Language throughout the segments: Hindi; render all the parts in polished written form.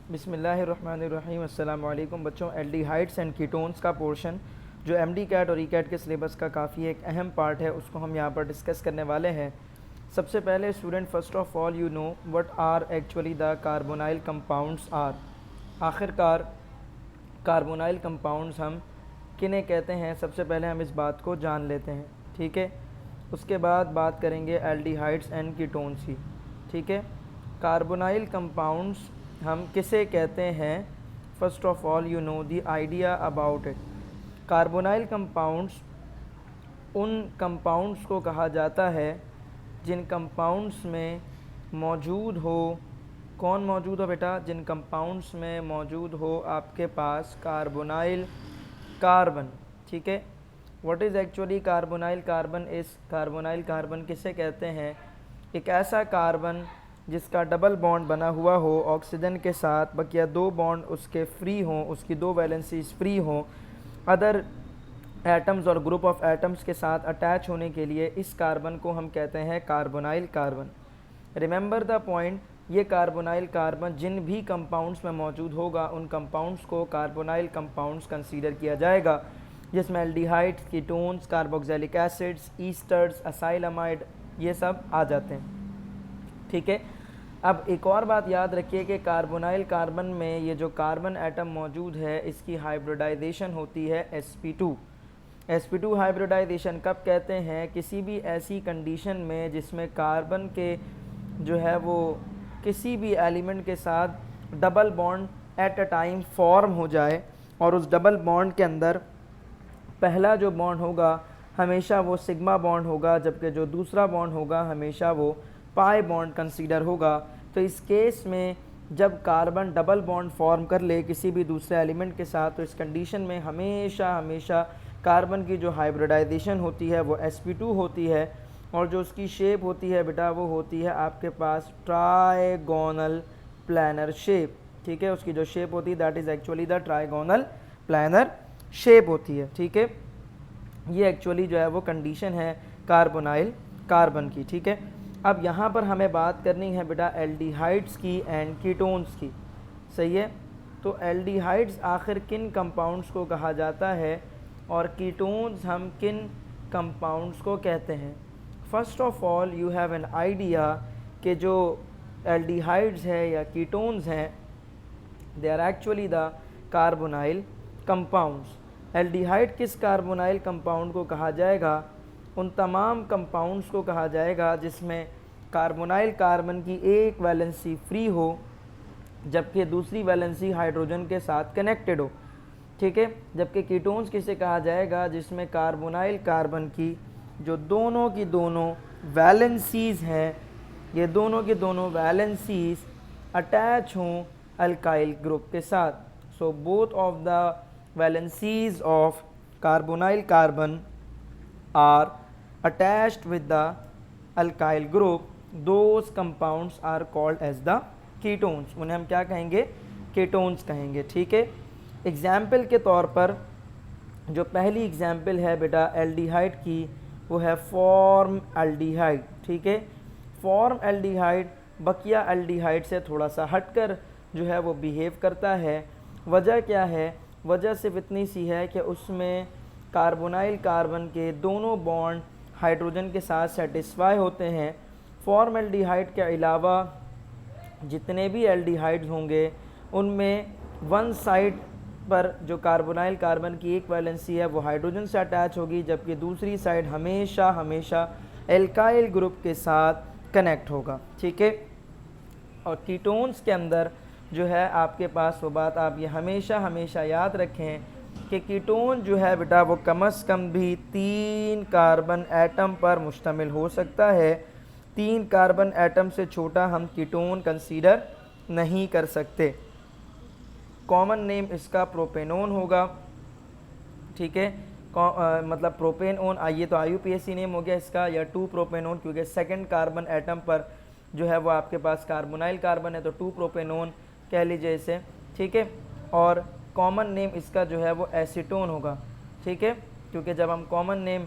बिस्मिल्लाहिर्रहमानिर्रहीम। अस्सलाम वालेकुम बच्चों। एल्डिहाइड्स एंड कीटोन्स का पोर्शन जो एमडी कैट और ई कैट के सिलेबस का काफ़ी एक अहम पार्ट है, उसको हम यहाँ पर डिस्कस करने वाले हैं। सबसे पहले student, first of all you know what are actually the carbonyl compounds are. आखिरकार कार्बोनाइल कंपाउंड्स हम किन्हें कहते हैं, सबसे पहले हम इस बात को जान लेते हैं, ठीक है। उसके बाद बात करेंगे एल्डिहाइड्स एंड कीटोन्स की, ठीक है। कार्बोनाइल कंपाउंड्स हम किसे कहते हैं, first of all you know the idea about it. Carbonyl compounds उन कंपाउंड्स को कहा जाता है जिन कंपाउंड्स में मौजूद हो, कौन मौजूद हो बेटा, जिन कंपाउंड्स में मौजूद हो आपके पास कार्बोनाइल कार्बन, ठीक है। What is actually carbonyl carbon? इस कार्बोनाइल कार्बन किसे कहते हैं? एक ऐसा कार्बन जिसका डबल बॉन्ड बना हुआ हो ऑक्सीजन के साथ, बकिया दो बॉन्ड उसके फ्री हों, उसकी दो वैलेंसीज फ्री हों, अदर एटम्स और ग्रुप ऑफ एटम्स के साथ अटैच होने के लिए इस कार्बन को हम कहते हैं carbonyl carbon. Remember the point, ये कार्बोनाइल कार्बन जिन भी कंपाउंड्स में मौजूद होगा उन कंपाउंड्स को कार्बोनाइल कंपाउंड्स कंसीडर किया जाएगा, जिसमें aldehydes, ketones, carboxylic acids, esters, acylamide ये सब आ जाते हैं, ठीक है। अब एक और बात याद रखिए कि कार्बोनाइल कार्बन में ये जो कार्बन एटम मौजूद है इसकी हाइब्रिडाइजेशन होती है sp2। sp2 हाइब्रिडाइजेशन कब कहते हैं? किसी भी ऐसी कंडीशन में जिसमें कार्बन के जो है वो किसी भी एलिमेंट के साथ double bond at a time form हो जाए और उस डबल बॉन्ड के अंदर पहला जो बॉन्ड होगा हमेशा वो सिग्मा बॉन्ड होगा, जबकि जो दूसरा बॉन्ड होगा हमेशा वो पाई बॉन्ड कंसीडर होगा। तो इस केस में जब कार्बन डबल बॉन्ड फॉर्म कर ले किसी भी दूसरे एलिमेंट के साथ, तो इस कंडीशन में हमेशा कार्बन की जो हाइब्रिडाइजेशन होती है वो sp2 होती है, और जो उसकी शेप होती है बेटा वो होती है आपके पास ट्राइगोनल प्लानर शेप, ठीक है। उसकी जो शेप होती है that is actually the trigonal planner shape होती है, ठीक है। ये एक्चुअली जो है वो कंडीशन है कार्बोनाइल कार्बन की, ठीक है। अब यहाँ पर हमें बात करनी है बेटा एल्डिहाइड्स की एंड कीटोन्स की, सही है। तो एल्डिहाइड्स आखिर किन कंपाउंड्स को कहा जाता है और कीटोन्स हम किन कंपाउंड्स को कहते हैं? First of all you have an idea कि जो एल्डिहाइड्स है या कीटोन्स हैं they are actually the carbonyl compounds. Aldehyde किस कार्बोनाइल कंपाउंड को कहा जाएगा? उन तमाम कंपाउंड्स को कहा जाएगा जिसमें कार्बोनाइल कार्बन की एक वैलेंसी फ्री हो जबकि दूसरी वैलेंसी हाइड्रोजन के साथ कनेक्टेड हो, ठीक है। जबकि कीटोन्स किसे कहा जाएगा? जिसमें कार्बोनाइल कार्बन की जो दोनों की दोनों वैलेंसीज़ हैं, ये दोनों की दोनों वैलेंसीज़ अटैच हों अल्काइल ग्रुप के साथ। So both of the valencies of carbonyl carbon are attached with the alkyl group, those compounds are called as the ketones। उन्हें हम क्या कहेंगे? कीटोन्स कहेंगे, ठीक है। एग्जाम्पल के तौर पर जो पहली एग्जाम्पल है बेटा एल्डिहाइड की वो है फॉर्म एल्डिहाइड, ठीक है। फॉर्म एल्डिहाइड बकिया एल्डिहाइड से थोड़ा सा हटकर जो है वो बिहेव करता है। वजह क्या है? वजह सिर्फ इतनी सी है कि उसमें कार्बोनाइल कार्बन के दोनों बॉन्ड हाइड्रोजन के साथ सेटिस्फाई होते हैं। फॉर्म एल्डिहाइड के अलावा जितने भी एल्डिहाइड्स होंगे उनमें वन साइड पर जो कार्बोनाइल कार्बन की एक वैलेंसी है वो हाइड्रोजन से अटैच होगी, जबकि दूसरी साइड हमेशा एल्काइल ग्रुप के साथ कनेक्ट होगा, ठीक है। और कीटोन्स के अंदर जो है आपके पास वो बात आप ये हमेशा याद रखें कि कीटोन जो है बेटा वो कम से कम भी 3 कार्बन एटम पर मुश्तमिल हो सकता है। 3 कार्बन एटम से छोटा हम कीटोन कंसीडर नहीं कर सकते। कॉमन नेम इसका प्रोपेनोन होगा, ठीक है। मतलब प्रोपेनोन, आइए तो IUPAC नेम हो गया इसका, या 2 प्रोपेनोन, क्योंकि सेकंड कार्बन एटम पर जो है वो आपके पास कार्बोनाइल कार्बन है तो 2 प्रोपेनोन कह लीजिए इसे, ठीक है। और कॉमन नेम इसका जो है वो एसीटोन होगा, ठीक है, क्योंकि जब हम कॉमन नेम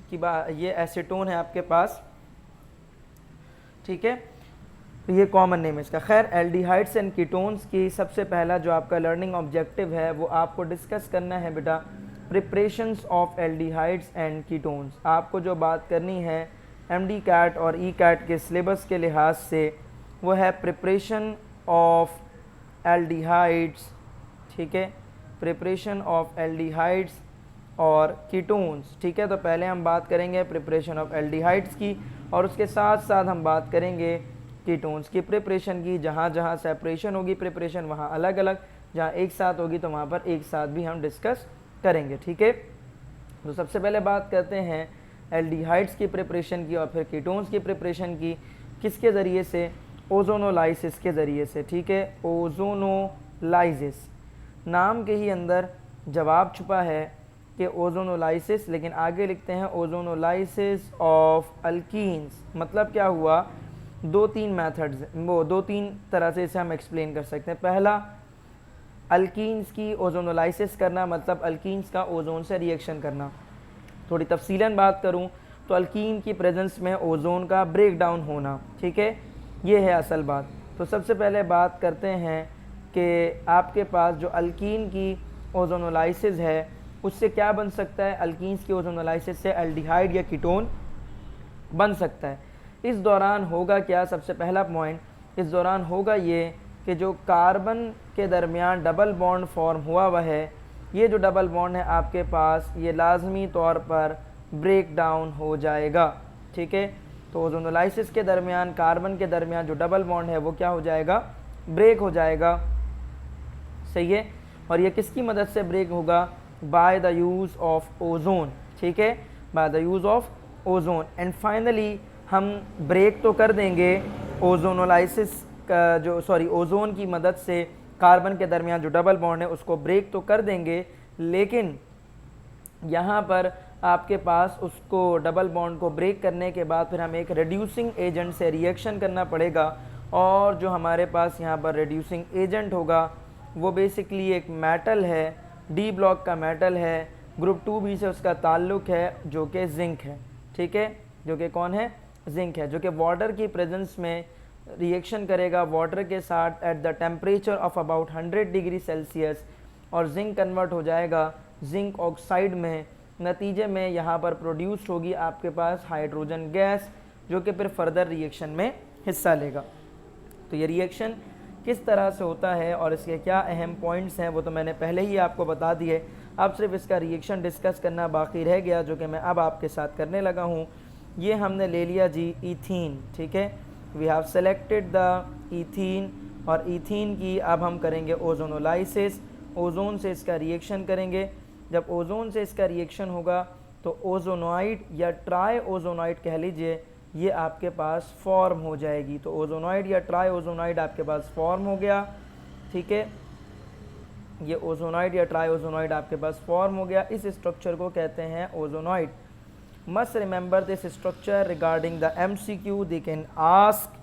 की बात, ये एसीटोन है आपके पास, ठीक है। तो ये कॉमन नेम है इसका। खैर, एल्डिहाइड्स एंड कीटोन्स की सबसे पहला जो आपका लर्निंग ऑब्जेक्टिव है वो आपको डिस्कस करना है बेटा preparations of aldehydes and ketones. आपको जो बात करनी है एमडी कैट और ई कैट के सिलेबस के लिहाज से वो है प्रिपरेशन ऑफ एल्डिहाइड्स, ठीक है, प्रिपरेशन ऑफ एल्डिहाइड्स और कीटोन्स, ठीक है। तो पहले हम बात करेंगे प्रिपरेशन ऑफ एल्डिहाइड्स की और उसके साथ साथ हम बात करेंगे कीटोन्स की प्रिपरेशन की। जहाँ जहाँ सेपरेशन होगी प्रिपरेशन वहाँ अलग अलग, जहाँ एक साथ होगी तो वहाँ पर एक साथ भी हम डिस्कस करेंगे, ठीक है। तो सबसे पहले बात करते हैं एल्डिहाइड्स की प्रिपरेशन की और फिर कीटोन्स की प्रिपरेशन की। किसके ज़रिए से? ओजोनोलाइसिस के ज़रिए से, ठीक है। ओजोनोलाइसिस, नाम के ही अंदर जवाब छुपा है कि ओजोनोलाइसिस, लेकिन आगे लिखते हैं ओजोनोलाइसिस ऑफ अल्कीन्स। मतलब क्या हुआ? दो तीन मेथड्स, वो दो तीन तरह से इसे हम एक्सप्लेन कर सकते हैं। पहला, अल्कीन्स की ओजोनोलाइसिस करना, मतलब अल्कीन्स का ओजोन से रिएक्शन करना। थोड़ी तफसीलन बात करूं तो अल्कीन की प्रेजेंस में ओजोन का ब्रेक डाउन होना, ठीक है, ये है असल बात। तो सबसे पहले बात करते हैं कि आपके पास जो अल्कीन की ओजोनोलाइसिस है उससे क्या बन सकता है? अल्कीन्स की ओजोनोलाइसिस से एल्डिहाइड या कीटोन बन सकता है। इस दौरान होगा क्या? सबसे पहला पॉइंट, इस दौरान होगा ये कि जो कार्बन के दरमियान डबल बॉन्ड फॉर्म हुआ हुआ है, ये जो डबल बॉन्ड है आपके पास, ये लाजमी तौर पर ब्रेक डाउन हो जाएगा, ठीक है। तो ओजोनोलाइसिस के दरमियान, कार्बन के दरमियान जो डबल बॉन्ड है वो क्या हो जाएगा? ब्रेक हो जाएगा, सही है। और ये किसकी मदद से ब्रेक होगा? By the use of ozone, ठीक है, by the use of ozone. And finally हम ब्रेक तो कर देंगे ओजोनोलाइसिस का जो ओजोन की मदद से कार्बन के दरमियान जो डबल बॉन्ड है उसको ब्रेक तो कर देंगे, लेकिन यहाँ पर आपके पास उसको डबल बॉन्ड को ब्रेक करने के बाद फिर हमें एक रिड्यूसिंग एजेंट से रिएक्शन करना पड़ेगा। और जो हमारे पास यहाँ पर रिड्यूसिंग एजेंट होगा वो बेसिकली एक मेटल है, डी ब्लॉक का मेटल है, ग्रुप 2b से उसका ताल्लुक़ है जो कि जिंक है, ठीक है, जो कि कौन है? जिंक है, जो कि वाटर की प्रेजेंस में रिएक्शन करेगा वाटर के साथ at the temperature of about 100 degree Celsius और जिंक कन्वर्ट हो जाएगा जिंक ऑक्साइड में। नतीजे में यहाँ पर प्रोड्यूस्ड होगी आपके पास हाइड्रोजन गैस, जो कि फिर फर्दर रिएक्शन में हिस्सा लेगा। तो ये रिएक्शन किस तरह से होता है और इसके क्या अहम पॉइंट्स हैं वो तो मैंने पहले ही आपको बता दिए। अब सिर्फ इसका रिएक्शन डिस्कस करना बाकी रह गया, जो कि मैं अब आपके साथ करने लगा हूँ। ये हमने ले लिया जी ईथीन, ठीक है, we have selected the ethene, और ईथीन की अब हम करेंगे ओजोनोलाइसिस। ओजोन से इसका रिएक्शन करेंगे। जब ओजोन से इसका रिएक्शन होगा तो ओजोनॉइड या ट्राई ओजोनॉइड कह लीजिए, ये आपके पास फॉर्म हो जाएगी। तो ओजोनॉइड या ट्राई ओजोनॉइड आपके पास फॉर्म हो गया, ठीक है, ये ओजोनॉइड या ट्राई ओजोनॉइड आपके पास फॉर्म हो गया। इस स्ट्रक्चर को कहते हैं ozonide. Must remember this structure regarding the MCQ, they can ask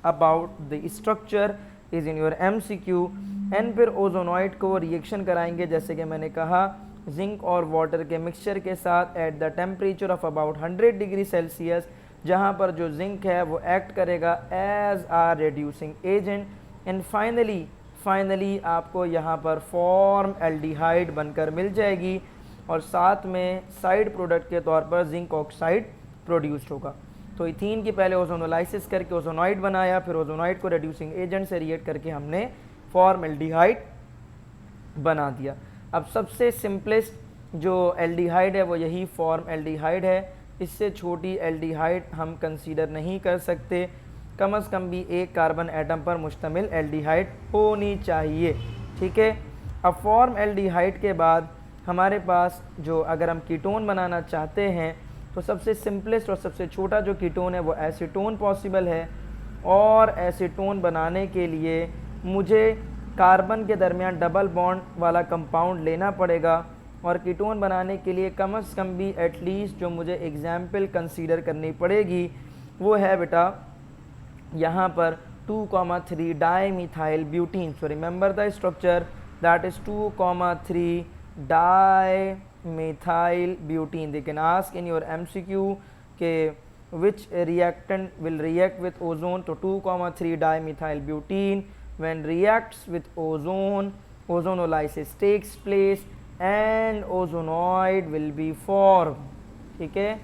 about the structure is in your MCQ। And फिर ओजोनॉइड को रिएक्शन कराएंगे, जैसे कि मैंने कहा, जिंक और वाटर के मिक्सचर के साथ at the temperature of about 100 degree Celsius, जहाँ पर जो जिंक है वो एक्ट करेगा as a reducing agent. And finally आपको यहाँ पर फॉर्म एल्डिहाइड बनकर मिल जाएगी और साथ में साइड प्रोडक्ट के तौर पर जिंक ऑक्साइड प्रोड्यूस्ड होगा। तो इथीन की पहले ओजोनोलाइसिस करके ओजोनॉइड बनाया, फिर ओजोनॉइड को रिड्यूसिंग एजेंट से रिएक्ट करके हमने फॉर्म एल्डिहाइड बना दिया। अब सबसे सिंपलेस्ट जो एल्डिहाइड है वो यही फॉर्म एल्डिहाइड है। इससे छोटी एल्डिहाइड हम कंसीडर नहीं कर सकते। कम से कम भी एक कार्बन एटम पर मुश्तमिल एल्डिहाइड होनी चाहिए, ठीक है। अब फॉर्म एल्डिहाइड के बाद हमारे पास जो, अगर हम कीटोन बनाना चाहते हैं तो सबसे सिंपलेस्ट और सबसे छोटा जो कीटोन है वो एसीटोन पॉसिबल है। और एसीटोन बनाने के लिए मुझे कार्बन के दरमियान डबल बॉन्ड वाला कंपाउंड लेना पड़ेगा। और कीटोन बनाने के लिए कम से कम भी एटलीस्ट जो मुझे एग्जाम्पल कंसीडर करनी पड़ेगी वो है बेटा यहाँ पर 2,3 dimethyl butene. So remember the structure, that is 2,3 dimethyl butene. They can ask in your MCQ के which reactant will react with ozone, तो 2,3 dimethyl butene when reacts with ozone, ozonolysis takes place and ozonoid will be formed, ठीक है,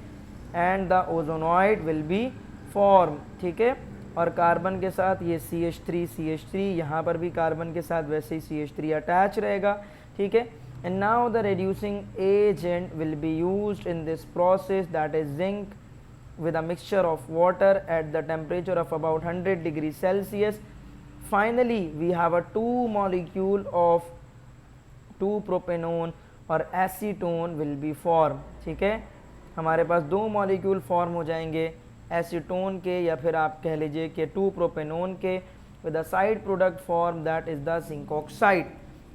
and the ozonoid will be formed, ठीक है। और कार्बन के साथ ये CH3 यहाँ पर भी कार्बन के साथ वैसे ही CH3 अटैच रहेगा, ठीक है। And now the reducing agent will be used in this process, that is zinc with a mixture of water at the temperature of about 100 degrees Celsius. Finally we have a 2 molecule of 2-propanone और एसीटोन will be formed, ठीक है। हमारे पास 2 मॉलिक्यूल फॉर्म हो जाएंगे एसीटोन के या फिर आप कह लीजिए कि 2-प्रोपेनोन के with a side product form that is the zinc oxide,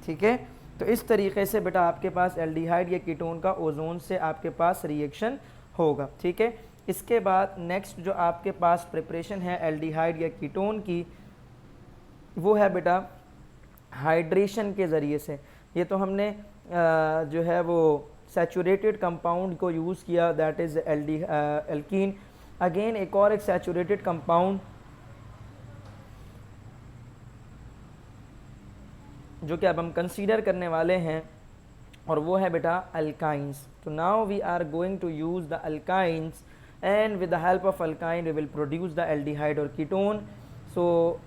ठीक है। तो इस तरीके से बेटा आपके पास एल्डिहाइड या कीटोन का ओजोन से आपके पास रिएक्शन होगा, ठीक है। इसके बाद नेक्स्ट जो आपके पास प्रिपरेशन है एल्डिहाइड या कीटोन की, वो है बेटा हाइड्रेशन के ज़रिए से। ये तो हमने जो है वो सैचुरेटेड कंपाउंड को यूज़ किया, दैट इज़ एल्कीन। अगेन एक और एक सैचुरेटेड कंपाउंड जो कि अब हम कंसीडर करने वाले हैं, और वो है बेटा अल्काइंस। तो now we are going to use the alkynes and with the help of alkyne we will produce the aldehyde और ketone. So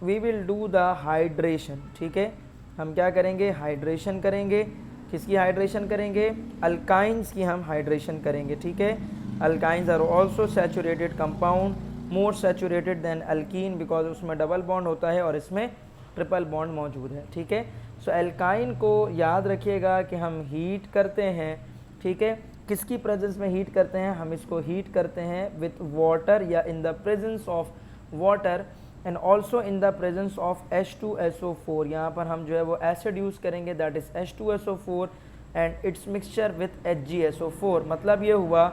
we will do the hydration, ठीक है। हम क्या करेंगे, हाइड्रेशन करेंगे। किसकी हाइड्रेशन करेंगे, अल्काइंस की हम हाइड्रेशन करेंगे, ठीक है। Alkynes are also saturated compound, more saturated than alkene because उसमें डबल बॉन्ड होता है और इसमें ट्रिपल बॉन्ड मौजूद है, ठीक है। सो एल्काइन को याद रखिएगा कि हम हीट करते हैं, ठीक है। किसकी प्रेजेंस में हीट करते हैं, हम इसको हीट करते हैं विथ वाटर या in the presence of water and also in the presence of H2SO4। यहाँ पर हम जो है वो एसिड यूज़ करेंगे that is H2SO4 and it's mixture with HgSO4। मतलब ये हुआ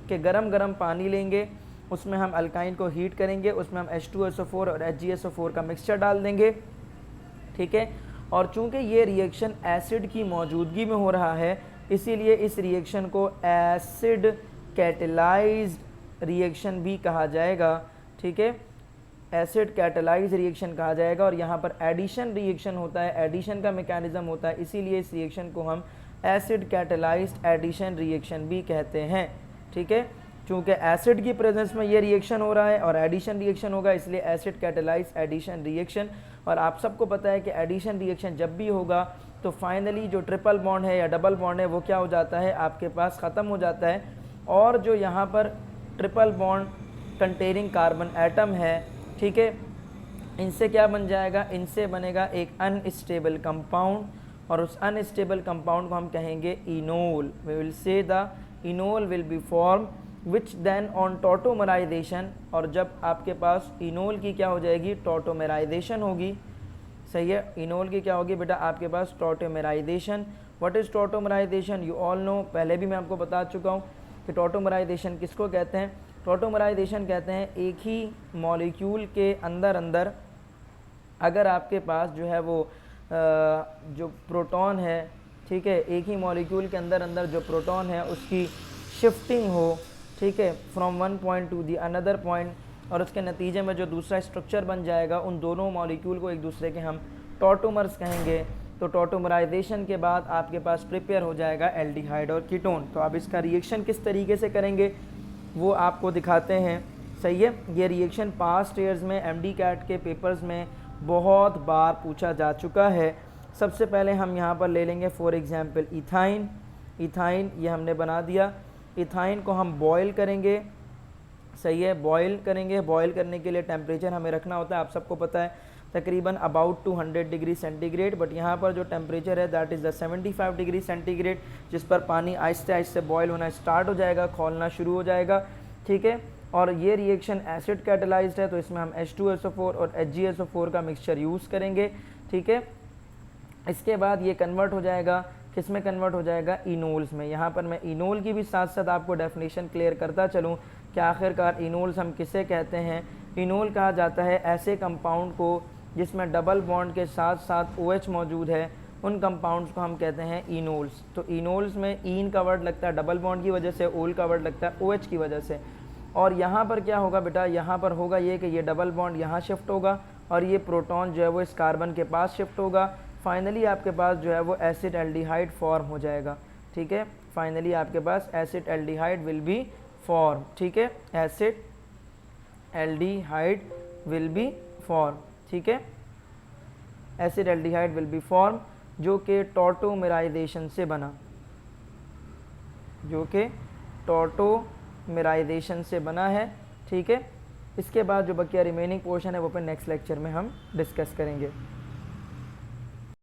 कि गरम पानी लेंगे, उसमें हम अल्काइन को हीट करेंगे, उसमें हम H2SO4 और HgSO4 का मिक्सचर डाल देंगे, ठीक है। और चूंकि ये रिएक्शन एसिड की मौजूदगी में हो रहा है, इसीलिए इस रिएक्शन को एसिड कैटेलाइज्ड रिएक्शन भी कहा जाएगा, ठीक है। एसिड कैटेलाइज्ड रिएक्शन कहा जाएगा। और यहाँ पर एडिशन रिएक्शन होता है, एडिशन का मैकेनिज्म होता है, इसीलिए इस रिएक्शन को हम एसिड कैटेलाइज्ड एडिशन रिएक्शन भी कहते हैं, ठीक है। चूँकि एसिड की प्रेजेंस में ये रिएक्शन हो रहा है और एडिशन रिएक्शन होगा, इसलिए एसिड कैटेलाइज्ड एडिशन रिएक्शन। और आप सबको पता है कि एडिशन रिएक्शन जब भी होगा तो फाइनली जो ट्रिपल बॉन्ड है या डबल बॉन्ड है वो क्या हो जाता है, आपके पास ख़त्म हो जाता है। और जो यहाँ पर triple bond containing carbon atom है, ठीक है, इनसे क्या बन जाएगा, इनसे बनेगा एक अनस्टेबल कंपाउंड, और उस अनस्टेबल कंपाउंड को हम कहेंगे enol. We will say the enol will be form which then on tautomerisation, और जब आपके पास इनोल की क्या हो जाएगी, टॉटोमराइजेशन होगी, सही है। इनोल की क्या होगी बेटा, आपके पास tautomerisation. What is tautomerisation, you all know, पहले भी मैं आपको बता चुका हूँ कि टॉटोमराइजेशन किसको कहते हैं। टॉटोमराइजेशन कहते हैं एक ही मॉलिक्यूल के अंदर अगर आपके पास जो है वो जो प्रोटॉन है, ठीक है, एक ही मॉलिक्यूल के अंदर जो प्रोटॉन है उसकी शिफ्टिंग हो, ठीक है, from one point to the another point, और उसके नतीजे में जो दूसरा स्ट्रक्चर बन जाएगा, उन दोनों मॉलिक्यूल को एक दूसरे के हम टॉटोमर्स कहेंगे। तो टॉटोमराइजेशन के बाद आपके पास प्रिपेयर हो जाएगा एल्डिहाइड और कीटोन। तो अब इसका रिएक्शन किस तरीके से करेंगे वो आपको दिखाते हैं, सही है। ये रिएक्शन पास्ट ईयर्स में MD कैट के पेपर्स में बहुत बार पूछा जा चुका है। सबसे पहले हम यहाँ पर ले लेंगे फॉर एग्जांपल इथाइन। इथाइन ये हमने बना दिया। इथाइन को हम बॉयल करेंगे, सही है, बॉयल करेंगे। बॉयल करने के लिए टेम्परेचर हमें रखना होता है, आप सबको पता है, तकरीबन अबाउट 200 डिग्री सेंटीग्रेड। बट यहाँ पर जो टेम्परेचर है that is the 75 degree centigrade, जिस पर पानी आहिस्ते आहिस्ते बॉयल होना स्टार्ट हो जाएगा, खौलना शुरू हो जाएगा, ठीक है। और ये रिएक्शन एसिड कैटेलाइज्ड है, तो इसमें हम H2SO4 और HgSO4 का मिक्सचर यूज़ करेंगे, ठीक है। इसके बाद ये कन्वर्ट हो जाएगा, किस में कन्वर्ट हो जाएगा, इनोल्स में। यहाँ पर मैं इनोल की भी साथ साथ आपको डेफिनेशन क्लियर करता चलूँ कि आखिरकार इनोल्स हम किसे कहते हैं। इनोल कहा जाता है ऐसे कंपाउंड को जिसमें डबल बॉन्ड के साथ साथ OH मौजूद है, उन कंपाउंड्स को हम कहते हैं इनोल्स। तो इनोल्स में ईन का वर्ड लगता है डबल बॉन्ड की वजह से, ओल का वर्ड लगता है OH की वजह से। और यहाँ पर क्या होगा बेटा, यहाँ पर होगा ये कि ये डबल बॉन्ड यहाँ शिफ्ट होगा और ये प्रोटॉन जो है वो इस कार्बन के पास शिफ्ट होगा। फाइनली आपके पास जो है वो एसिड एल्डिहाइड फॉर्म हो जाएगा। ठीक है, फाइनली आपके पास acid aldehyde will be form. ठीक है, acid aldehyde will be form. ठीक है, acid aldehyde will be form जो कि टॉर्टोमेराइजेशन से बना, जो कि टॉर्टोमेराइजेशन से बना है। ठीक है, इसके बाद जो बकिया रिमेनिंग पोर्शन है वो पे नेक्स्ट लेक्चर में हम डिस्कस करेंगे।